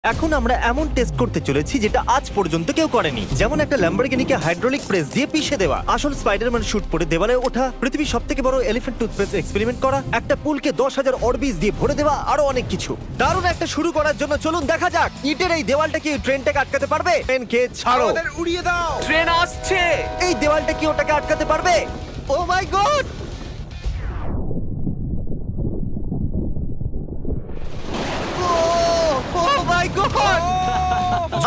এখন আমরা এমন টেস্ট করতে চলেছি যেটা আজ পর্যন্ত কেউ করেনি, যেমন একটা ল্যাম্বরগিনিকে হাইড্রোলিক প্রেস দিয়ে পিষে দেওয়া, আসল স্পাইডারম্যান শুট পরে দেওয়ালে ওঠা, পৃথিবীর সবথেকে বড় এলিফ্যান্ট টুথপেস্ট এক্সপেরিমেন্ট করা, একটা পুলকে 10,000 অরবিজ দিয়ে ভরে দেওয়া, আরো অনেক কিছু। দারুণ একটা শুরু করার জন্য চলুন দেখা যাক ইটের এই দেওয়ালটা কি ট্রেনটাকে আটকাতে পারবে। ট্রেনকে ছাড়ো, আমাদের উড়িয়ে দাও। ট্রেন আসছে। এই দেওয়ালটা কি ওটাকে আটকাতে পারবে? ও মাই গড!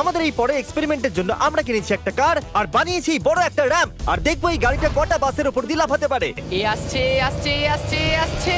আমাদের এই পরে এক্সপেরিমেন্টের জন্য আমরা কিনেছি একটা কার আর বানিয়েছি বড় একটা র্যাম্প, আর দেখবো এই গাড়িটা কটা বাসের উপর দিয়ে লাফাতে পারে। এ আসছে আসছে আসছে আসছে।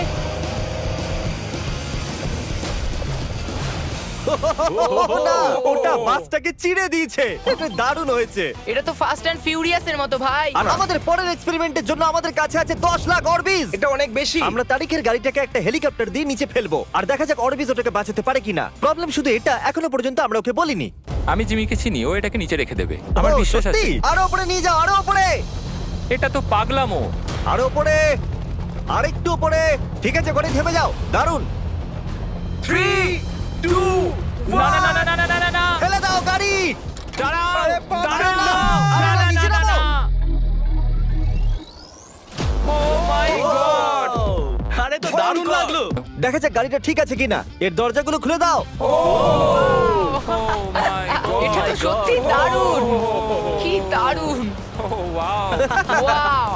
না, ওটা বাসটাকে চিড়ে দিয়েছে। এটা দারুণ হয়েছে। এটা তো ফাস্ট অ্যান্ড ফিউরিয়াস এর মতো ভাই। আর আমাদের পরের এক্সপেরিমেন্টের জন্য আমাদের কাছে আছে 10 লাখ অরবিজ। এটা অনেক বেশি। আমরা তারিখের গাড়িটাকে একটা হেলিকপ্টার দিয়ে নিচে ফেলবো আর দেখা যাক অরবিজ ওটাকে বাঁচাতে পারে কিনা। প্রবলেম শুধু এটা, এখনো পর্যন্ত আমরা ওকে বলিনি। আমি জিমিকে চিনি, ও এটাকে নিচে রেখে দেবে, আমার ও, বিশ্বাস আছে। সত্যি? আরো উপরে নিয়ে যাও, আরো উপরে, এটা তো পাগলামো। আরো উপরে, আরেকটু উপরে। ঠিক আছে, গাড়ি থেমে যাও। দারুণ। 3 2 না না না না না না না না, ফেলে দাও গাড়ি। দাঁড়াও আরে বাবা, দাঁড়াও না, না আরে না না, না নিচে না নামো। না। ও মাই গড, আরে তো দারুণ লাগলো। দেখা যাক গাড়িটা ঠিক আছে কিনা। এর দরজাগুলো খুলে দাও। ও মাই গড, এটা তো সত্যি দারুণ। কি দারুণ। ও ওয়াও। ওয়াও,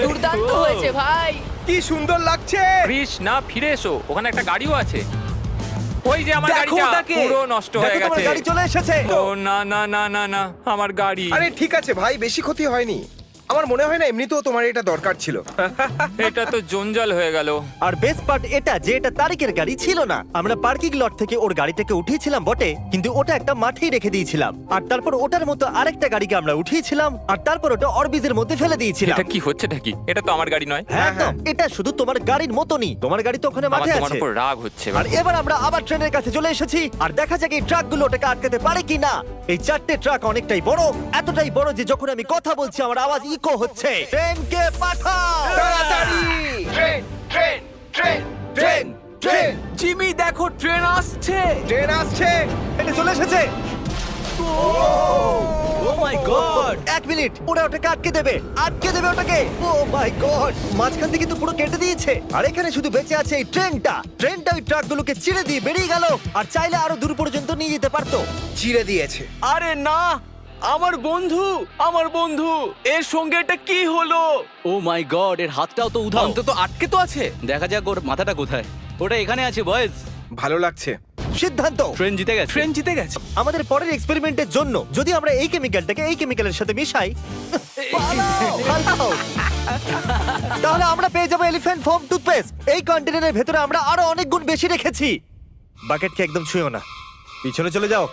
দুর্দান্ত হয়েছে ভাই। কি সুন্দর লাগছে। কৃষ, না ফিরে এসো, ওখানে একটা গাড়িও আছে। ওই যে আমার দেখো গাড়িটা ওটাকে। পুরো নষ্ট হয়ে দেখো, তোমার গেছে। গাড়ি চলে এসেছে। ও না না না না না, আমার গাড়ি। আরে ঠিক আছে ভাই, বেশি ক্ষতি হয়নি। আমার মনে হয় না এমনিতেও তোমার এটা দরকার ছিল। এটা তো জঞ্জাল হয়ে গেল। আর বেস্ট পার্ট এটা যে এটা তারিকের গাড়ি ছিল না। আমরা পার্কিং লট থেকে ওর গাড়িটাকে উঠিয়েছিলাম বটে, কিন্তু ওটা একটা মাঠেই রেখে দিয়েছিলাম। আর তারপর ওটার মতো আরেকটা গাড়িকে আমরা উঠিয়েছিলাম, আর তারপর ওটা অরবিজের মধ্যে ফেলে দিয়েছিলাম। এটা কি হচ্ছেটা কি? এটা তো আমার গাড়ি নয়। হ্যাঁ, একদম। এটা শুধু তোমার গাড়ির মতনই। তোমার গাড়ি তো ওখানে আমার মাঠে তোমার আছে। উপর রাগ হচ্ছে। আর এবার আমরা আবার ট্রেনের কাছে চলে এসেছি, আর দেখা যাক এই ট্রাকগুলো ওটাকে আটকাতে পারে কিনা। এই 4টে ট্রাক অনেকটাই বড়, এতটাই বড় যে যখন আমি কথা বলছি আমার আওয়াজ ইকো হচ্ছে। ট্রেনকে পাঠাও তাড়াতাড়ি। Train train train train train. Jimmy দেখো, ট্রেন আসছে। ট্রেন আসছে। এটা চলে এসেছে। ও মাই গড। 1 মিনিট, ওরা ওটাকে আটকে দেবে, আটকে দেবে ওটাকে। ও মাই গড, মাঝখান থেকে তো পুরো কেটে দিয়েছে। আর এখানে শুধু বেঁচে আছে এই ট্রেনটা। ট্রেনটা ওই ট্রাকগুলোকে চিড়ে দিয়ে বেরিয়ে গেল, আর চাইলে আরো দূর পর্যন্ত নিয়ে যেতে পারতো। চিড়ে দিয়েছে। আরে না, আমার বন্ধু, আমার বন্ধু, এর সঙ্গে এটা কি হলো? ও মাই গড, এর হাতটাও তো উধাও। অন্তত আটকে তো আছে। দেখা যাক ওর মাথাটা কোথায়। ওটা এখানে আছে বয়েজ। ভালো লাগছে। সিদ্ধান্ত, ট্রেন জিতে গেছে। ট্রেন জিতে গেছে। আমাদের পরের এক্সপেরিমেন্টের জন্য যদি আমরা এই কেমিক্যালটাকে এই কেমিক্যালের সাথে মিশাই, পালাও। তাহলে আমরা পেয়ে যাবো এলিফ্যান্ট ফোম টুথপেস্ট। এই কন্টেনারের ভেতরে আমরা আরো অনেক গুণ বেশি রেখেছি। বাকেটকে একদম ছুঁয়ো না, পিছনে চলে যাও।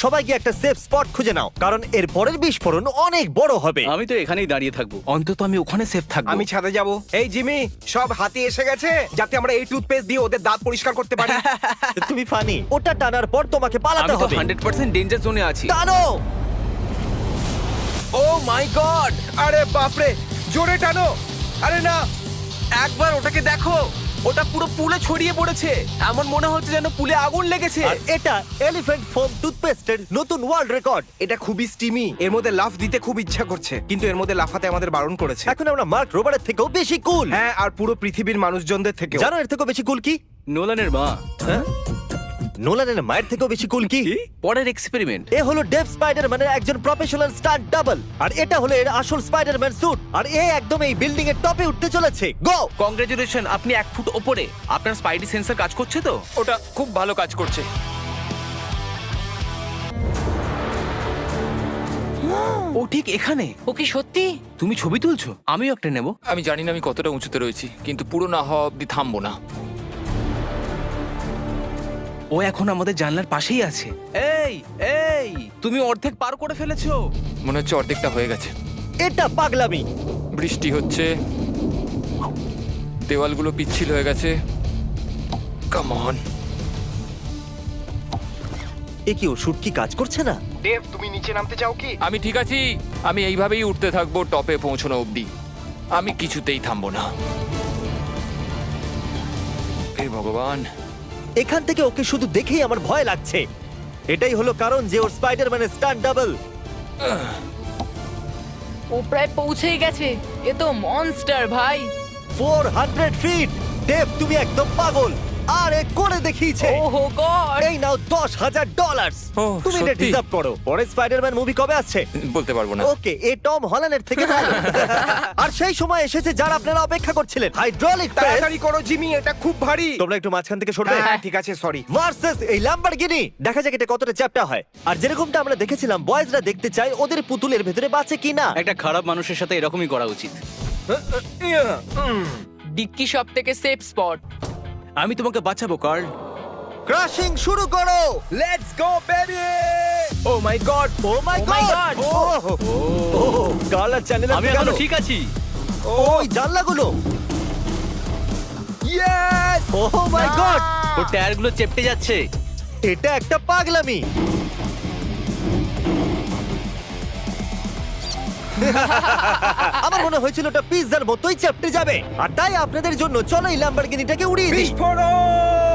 সবাইকে একটা সেফ স্পট খুঁজে নাও, কারণ এর পরের বিস্ফোরণ অনেক বড় হবে। আমি তো এখানেই দাঁড়িয়ে থাকবো। অন্তত আমি ওখানে সেফ থাকবো। আমি ছাদে যাব। এই জিমি, সব হাতি এসে গেছে যাতে আমরা এই টুথপেস্ট দিয়ে ওদের দাঁত পরিষ্কার করতে পারি। তুমি ফানি। ওটা টানার পর তোমাকে পালাতে আমি তো হবে। 100% ডেঞ্জার জোনে আছি। টানো। ও মাই গড! আরে বাপরে, জোরে টানো। আরে না, একবার ওটাকে দেখো, ওটা পুরো পুলে ছড়িয়ে পড়েছে। এমন মনে হচ্ছে যেন পুলে আগুন লেগেছে। আর এটা এলিফ্যান্ট ফোম টুথপেস্টের নতুন ওয়ার্ল্ড রেকর্ড। এটা খুবই স্টিমি। এর মধ্যে লাফ দিতে খুব ইচ্ছা করছে, কিন্তু এর মধ্যে লাফাতে আমাদের বারণ করেছে। এখন আমরা মার্ক রোবারের থেকেও বেশি কুল। হ্যাঁ, আর পুরো পৃথিবীর মানুষজনদের থেকে। জানো এর থেকেও বেশি কুল কি? নোলানের মা। হ্যাঁ? নোলানের মায়ের থেকেও বেশি কুল কি? পরের এক্সপেরিমেন্ট। এ হলো ডেভ স্পাইডারম্যানের একজন প্রফেশনাল স্টান্ট ডাবল, আর এটা হলো এর আসল স্পাইডারম্যান স্যুট। আর এ একদম এই বিল্ডিং এর টপে উঠতে চলেছে। গো! কংগ্রেচুলেশন, আপনি 1 ফুট ওপরে। আপনার স্পাইডি সেন্সর কাজ করছে তো? ওটা খুব ভালো কাজ করছে। ও ঠিক এখানে। ও কি সত্যি? তুমি ছবি তুলছো? আমিও একটা নেব। আমি জানি না আমি কতটা উঁচুতে রয়েছি, কিন্তু পুরো না হওয়া অব্দি থামবো না। ও এখন আমাদের জানলার পাশেই আছে। এই এই, তুমি অর্ধেক পার করে ফেলেছো। মনে হচ্ছে অর্ধেকটা হয়ে গেছে। এটা পাগলামি। বৃষ্টি হচ্ছে, দেওয়ালগুলো পিচ্ছিল হয়ে গেছে। Come on. এ কি, ওষুধ কি কাজ করছে না? দেব, তুমি নিচে নামতে চাও কি? আমি ঠিক আছি, আমি এইভাবেই উঠতে থাকবো টপে পৌঁছানো অবধি। আমি কিছুতেই থামবো না। হে ভগবান, এখান থেকে ওকে শুধু দেখেই আমার ভয় লাগছে। এটাই হলো কারণ যে ওর স্পাইডারম্যানের স্টান্ট ডাবল। ও প্রায় পৌঁছেই গেছে। এ তো মনস্টার ভাই। 400 ফিট। ডেভ, তুমি একদম পাগল। আর এ করে দেখিয়েছে। ওহো গড। এই নাও $10,000। ওহ, তুমি এটা সত্যি? ডিজার্ভ করো। পরে স্পাইডারম্যান মুভি কবে আসছে? বলতে পারবো না। ওকে, এ টম হল্যান্ডের থেকে ভালো। আর সেই সময় এসেছে যারা আপনারা অপেক্ষা করছিলেন, হাইড্রোলিক প্রেস। তাড়াতাড়ি করো জিমি, এটা খুব ভারী। তোমরা একটু মাঝখান থেকে সরবে। হ্যাঁ ঠিক আছে, সরি। ভার্সেস এই ল্যাম্বরগিনি। দেখা যাক এটা কতটা চ্যাপ্টা হয়। আর যেরকমটা আমরা দেখেছিলাম, বয়েজরা দেখতে চায় ওদের পুতুলের ভেতরে বাঁচে কিনা। একটা খারাপ মানুষের সাথে এরকমই করা উচিত। ডিক্কি সব থেকে সেফ স্পট। আমি তোমাকে বাঁচাবো কার্ল। ক্রাশিং শুরু করো। Let's go baby! Oh my God! Oh my my God. God! ও গালার চ্যানেল আমি এখনো ঠিক আছি। ওই জানলাগুলো। ইয়েস! ও মাই গড, ওর টায়ারগুলো চেপটে যাচ্ছে। এটা একটা পাগলামি। আমার মনে হয়েছিল ওটা পিৎজার মতোই চেপটে যাবে, আর তাই আপনাদের জন্য চলো এই ল্যাম্বরগিনিটাকে উড়িয়ে দিই। বিস্ফোরণ!